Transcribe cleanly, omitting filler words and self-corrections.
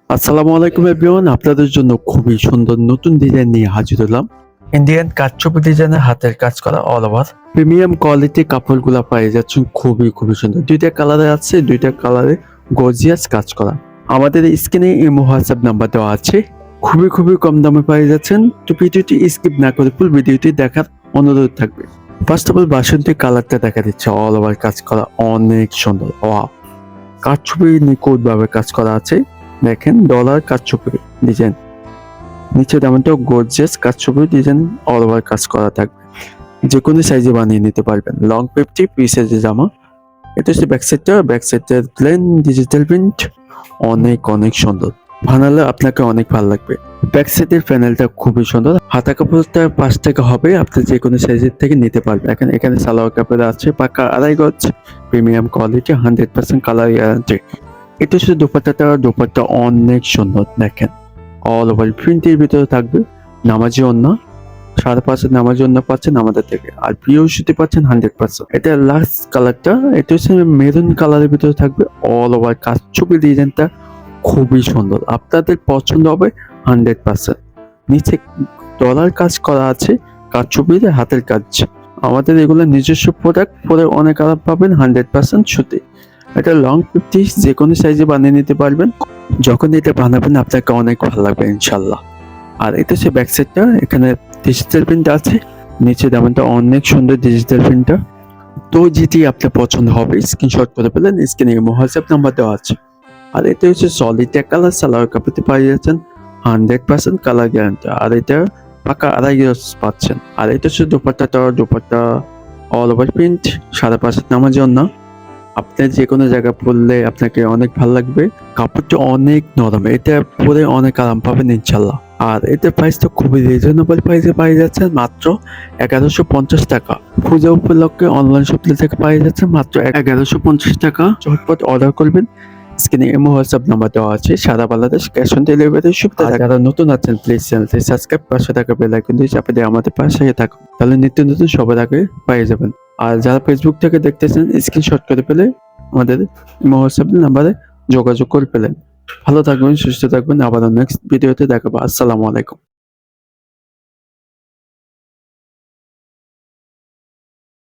আসসালামু আলাইকুম এভরিওয়ান, আপনাদের জন্য খুবই সুন্দর নতুন ডিজাইন নিয়ে হাজির হলাম। ইন্ডিয়ান কারচুপি ডিজাইনের হাতের কাজ করা অল ওভার প্রিমিয়াম কোয়ালিটি কাপড়গুলো পেয়ে যাচ্ছেন খুবই সুন্দর। দুইটা কালারে আছে, দুইটা কালারে গর্জিয়াস কাজ করা। আমাদের স্ক্রিনে ইমো হোয়াটসঅ্যাপ নাম্বার দেওয়া আছে। খুবই কম দামে পেয়ে যাচ্ছেন। তো ভিডিওটি স্কিপ না করে ফুল ভিডিওটি দেখার অনুরোধ থাকবে। ফার্স্ট অফ অল বাসন্তী কালারটা দেখা দিচ্ছে, অল ওভার কাজ করা অনেক সুন্দর। ওয়াও, কারচুপি নিখুঁত ভাবে কাজ করা আছে। দেখেন ডলার কারচুপি ডিজাইন, নিচে তেমনটাও গর্জিয়াস কারচুপি ডিজাইন অল ওভার কাজ করা থাকবে। যে কোনো সাইজে বানিয়ে নিতে পারবেন। লং 50 পিসের যে জামা। এটা হচ্ছে ব্যাক সাইডটা প্লেন ডিজিটাল প্রিন্ট, অনেক সুন্দর। বানালে আপনাকে অনেক ভালো লাগবে। ব্যাক সাইডের প্যানেলটা খুবই সুন্দর। হাতা কাপড়টা 5 টাকা হবে, আপনি যে কোনো সাইজের থেকে নিতে পারবেন। এখানে সালোয়ার কাপড় আছে পাকা আড়াই গজ, প্রিমিয়াম কোয়ালিটি, 100% কালার গ্যারান্টি। এটা হচ্ছে দোপাট্টা অনেক সুন্দর। দেখেন অল ওভার প্রিন্টের ভিতরে থাকবে। নামাজি ওন্না 5.5 নামাজি ওন্না পাচ্ছেন আমাদের থেকে, আর প্রিয় সুতি পাচ্ছেন 100%। এটা লাস্ট কালারটা, এটা হচ্ছে মেরুন কালারের ভিতরে থাকবে। অল ওভার কারচুপি ডিজাইনটা খুবই সুন্দর, আপনাদের পছন্দ হবে 100%। নিচে ডলার কাজ করা আছে, কারচুপির হাতের কাজ। আমাদের এগুলো নিজস্ব প্রোডাক্ট, পরে অনেক আরাম পাবেন 100% সুতি। এটা লং 50, যে কোনো সাইজে বানিয়ে নিতে পারবেন। যখন এটা বানাবেন আপনাকে অনেক ভালো লাগবে ইনশাল্লাহ। আর এটা হচ্ছে ব্যাক সাইডটা, এখানে ডিজিটাল প্রিন্ট আছে, নিচে দামটা অনেক সুন্দর ডিজিটাল প্রিন্টটা। তো যেটি আপনার পছন্দ হবে স্ক্রিনশট করে ফেলেন, স্ক্রিনে হোয়াটসঅ্যাপ নাম্বার দেওয়া আছে। আর এটা হচ্ছে সলিড এক কালার, সালোয়ার কাপড়তে পেয়ে যাচ্ছেন 100% কালার গ্যারান্টি। আর এটা পাকা আড়াই গজ পাচ্ছেন। আর এটা হচ্ছে দোপাট্টা অল ওভার প্রিন্ট, 5.5 নামার জন্য। আপনি যে কোনো জায়গায় পরলে আপনাকে অনেক ভালো লাগবে। কাপড়টা অনেক নরম, এটা পরে অনেক আরাম পাবেন ইনশাল্লাহ। আর এটার প্রাইসটা খুবই রিজনেবল প্রাইসে পেয়ে যাচ্ছেন, মাত্র 1150 টাকা। পূজা উপলক্ষে অনলাইন শপিং থেকে পেয়ে যাচ্ছেন মাত্র 1150 টাকা। ঝটপট অর্ডার করবেন। স্ক্রিনে ইমো হোয়াটসঅ্যাপ নাম্বার দেওয়া আছে। সারা বাংলাদেশ ক্যাশ অন ডেলিভারি সুবিধা। যারা নতুন আছেন প্লিজ চ্যানেলটি সাবস্ক্রাইব, পাশে থাকা বেল আইকন দিয়ে চাপে দিয়ে আমাদের পাশে থাকুন, তাহলে নিত্য নতুন সবার আগে পেয়ে যাবেন। আর যারা ফেসবুক থেকে দেখতেছেন স্ক্রিনশট করে ফেলে আমাদের ইমো হোয়াটসঅ্যাপ নাম্বারে যোগাযোগ করে ফেলেন। ভালো থাকবেন, সুস্থ থাকবেন। আবার নেক্সট ভিডিওতে দেখাবো। আসসালামু আলাইকুম।